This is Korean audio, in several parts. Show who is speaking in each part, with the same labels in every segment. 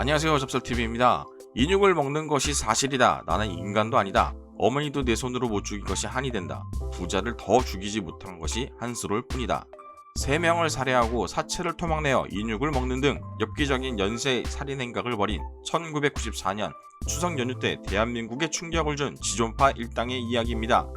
Speaker 1: 안녕하세요, 접설TV입니다. 인육을 먹는 것이 사실이다. 나는 인간도 아니다. 어머니도 내 손으로 못 죽인 것이 한이 된다. 부자를 더 죽이지 못한 것이 한스러울 뿐이다. 3명을 살해하고 사체를 토막내어 인육을 먹는 등 엽기적인 연쇄 살인 행각을 벌인 1994년 추석 연휴 때 대한민국에 충격을 준 지존파 일당의 이야기입니다.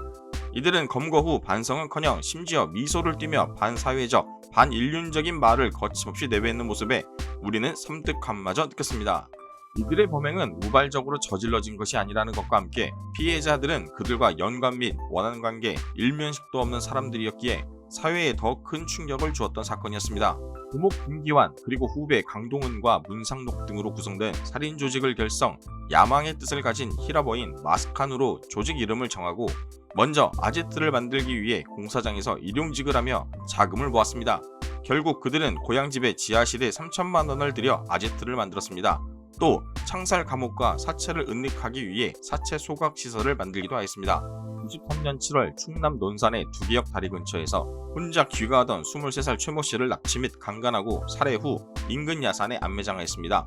Speaker 1: 이들은 검거 후 반성은커녕 심지어 미소를 띠며 반사회적, 반인륜적인 말을 거침없이 내뱉는 모습에 우리는 섬뜩함마저 느꼈습니다. 이들의 범행은 우발적으로 저질러진 것이 아니라는 것과 함께 피해자들은 그들과 연관 및 원한관계, 일면식도 없는 사람들이었기에 사회에 더 큰 충격을 주었던 사건이었습니다. 두목 김기환 그리고 후배 강동은과 문상록 등으로 구성된 살인 조직을 결성, 야망의 뜻을 가진 히라버인 마스칸으로 조직 이름을 정하고 먼저 아제트를 만들기 위해 공사장에서 일용직을 하며 자금을 모았습니다. 결국 그들은 고향집의 지하실에 3천만 원을 들여 아제트를 만들었습니다. 또 창살 감옥과 사체를 은닉하기 위해 사체 소각 시설을 만들기도 하였습니다. 93년 7월 충남 논산의 두기역 다리 근처에서 혼자 귀가하던 23살 최모 씨를 납치 및 강간하고 살해 후 인근 야산에 안매장하였습니다.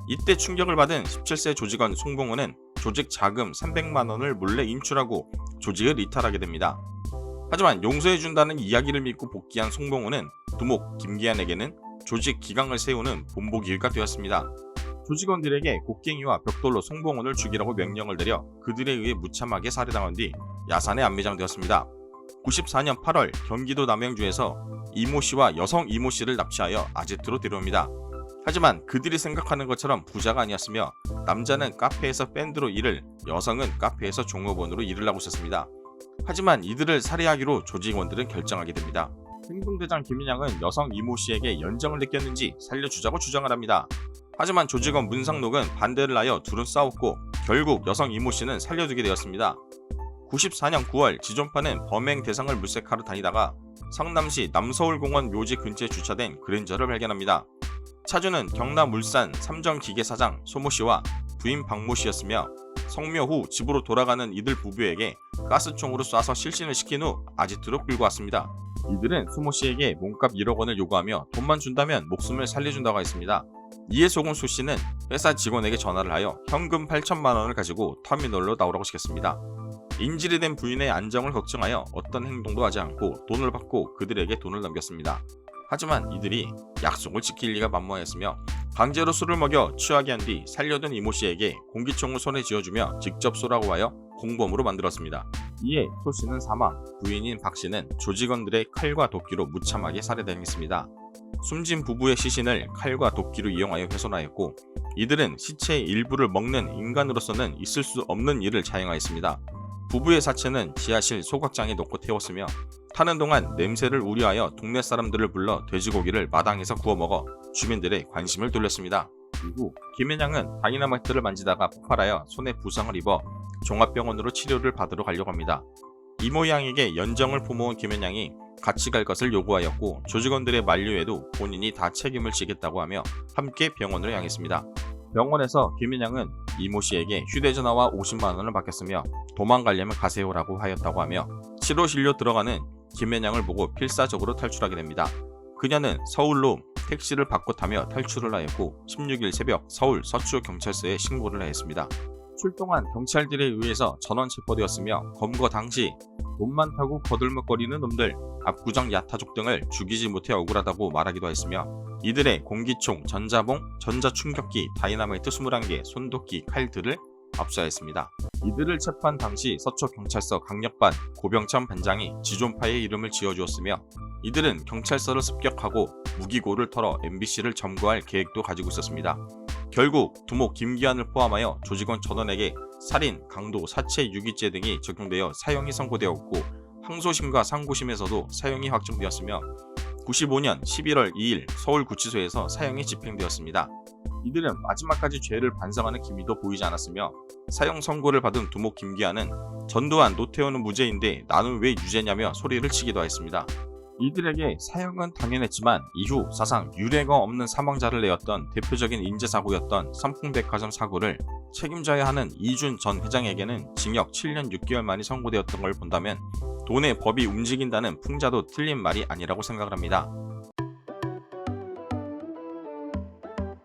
Speaker 1: 이때 충격을 받은 17세 조직원 송봉호는 조직 자금 300만 원을 몰래 인출하고 조직을 이탈하게 됩니다. 하지만 용서해준다는 이야기를 믿고 복귀한 송봉호는 두목 김기환에게는 조직 기강을 세우는 본보기가 되었습니다. 조직원들에게 곡괭이와 벽돌로 송봉호를 죽이라고 명령을 내려 그들에 의해 무참하게 살해당한 뒤 야산에 안매장되었습니다. 94년 8월 경기도 남양주에서 이모 씨와 여성 이모 씨를 납치하여 아제트로 데려옵니다. 하지만 그들이 생각하는 것처럼 부자가 아니었으며 남자는 카페에서 밴드로 일을, 여성은 카페에서 종업원으로 일을 하고 있었습니다. 하지만 이들을 살해하기로 조직원들은 결정하게 됩니다. 행동대장 김인양은 여성 이모 씨에게 연정을 느꼈는지 살려주자고 주장을 합니다. 하지만 조직원 문상록은 반대를 하여 둘은 싸웠고 결국 여성 이모 씨는 살려두게 되었습니다. 94년 9월 지존파는 범행 대상을 물색하러 다니다가 성남시 남서울공원 묘지 근처에 주차된 그랜저를 발견합니다. 차주는 경남 울산 삼정기계사장 소모 씨와 부인 박모 씨였으며 성묘 후 집으로 돌아가는 이들 부부에게 가스총으로 쏴서 실신을 시킨 후 아지트로 끌고 왔습니다. 이들은 소모 씨에게 몸값 1억 원을 요구하며 돈만 준다면 목숨을 살려준다고 했습니다. 이에 속은 소 씨는 회사 직원에게 전화를 하여 현금 8천만 원을 가지고 터미널로 나오라고 시켰습니다. 인질이 된 부인의 안정을 걱정하여 어떤 행동도 하지 않고 돈을 받고 그들에게 돈을 넘겼습니다. 하지만 이들이 약속을 지킬 리가 만무하였으며 강제로 술을 먹여 취하게 한 뒤 살려둔 이모 씨에게 공기총을 손에 쥐어주며 직접 쏘라고 하여 공범으로 만들었습니다. 이에 소 씨는 사망, 부인인 박 씨는 조직원들의 칼과 도끼로 무참하게 살해당했습니다. 숨진 부부의 시신을 칼과 도끼로 이용하여 훼손하였고 이들은 시체의 일부를 먹는 인간으로서는 있을 수 없는 일을 자행하였습니다. 부부의 사체는 지하실 소각장에 넣고 태웠으며 타는 동안 냄새를 우려하여 동네 사람들을 불러 돼지고기를 마당에서 구워 먹어 주민들의 관심을 돌렸습니다. 이후 김앤양은 다이너마이트를 만지다가 폭발하여 손에 부상을 입어 종합병원으로 치료를 받으러 가려고 합니다. 이모 양에게 연정을 품어온 김앤양이 같이 갈 것을 요구하였고 조직원들의 만류에도 본인이 다 책임을 지겠다고 하며 함께 병원으로 향했습니다. 병원에서 김앤양은 이모 씨에게 휴대전화와 50만 원을 맡겼으며 도망가려면 가세요라고 하였다고 하며 치료실로 들어가는 김앤양을 보고 필사적으로 탈출하게 됩니다. 그녀는 서울로 택시를 바꿔 타며 탈출을 하였고 16일 새벽 서울 서초경찰서에 신고를 하였습니다. 출동한 경찰들에 의해서 전원 체포되었으며 검거 당시 돈 많다고 거들먹거리는 놈들, 압구정 야타족 등을 죽이지 못해 억울하다고 말하기도 했으며 이들의 공기총, 전자봉, 전자충격기, 다이너마이트 21개, 손도끼, 칼들을 압수하였습니다. 이들을 체포한 당시 서초경찰서 강력반 고병천 반장이 지존파의 이름을 지어주었으며 이들은 경찰서를 습격하고 무기고를 털어 MBC를 점거할 계획도 가지고 있었습니다. 결국 두목 김기환을 포함하여 조직원 전원에게 살인, 강도, 사체 유기죄 등이 적용되어 사형이 선고되었고 항소심과 상고심에서도 사형이 확정되었으며 95년 11월 2일 서울구치소에서 사형이 집행되었습니다. 이들은 마지막까지 죄를 반성하는 기미도 보이지 않았으며 사형 선고를 받은 두목 김기환은 전두환, 노태우는 무죄인데 나는 왜 유죄냐며 소리를 치기도 했습니다. 이들에게 사형은 당연했지만 이후 사상 유례가 없는 사망자를 내었던 대표적인 인재사고였던 삼풍백화점 사고를 책임져야 하는 이준 전 회장에게는 징역 7년 6개월 만이 선고되었던 걸 본다면 돈의 법이 움직인다는 풍자도 틀린 말이 아니라고 생각을 합니다.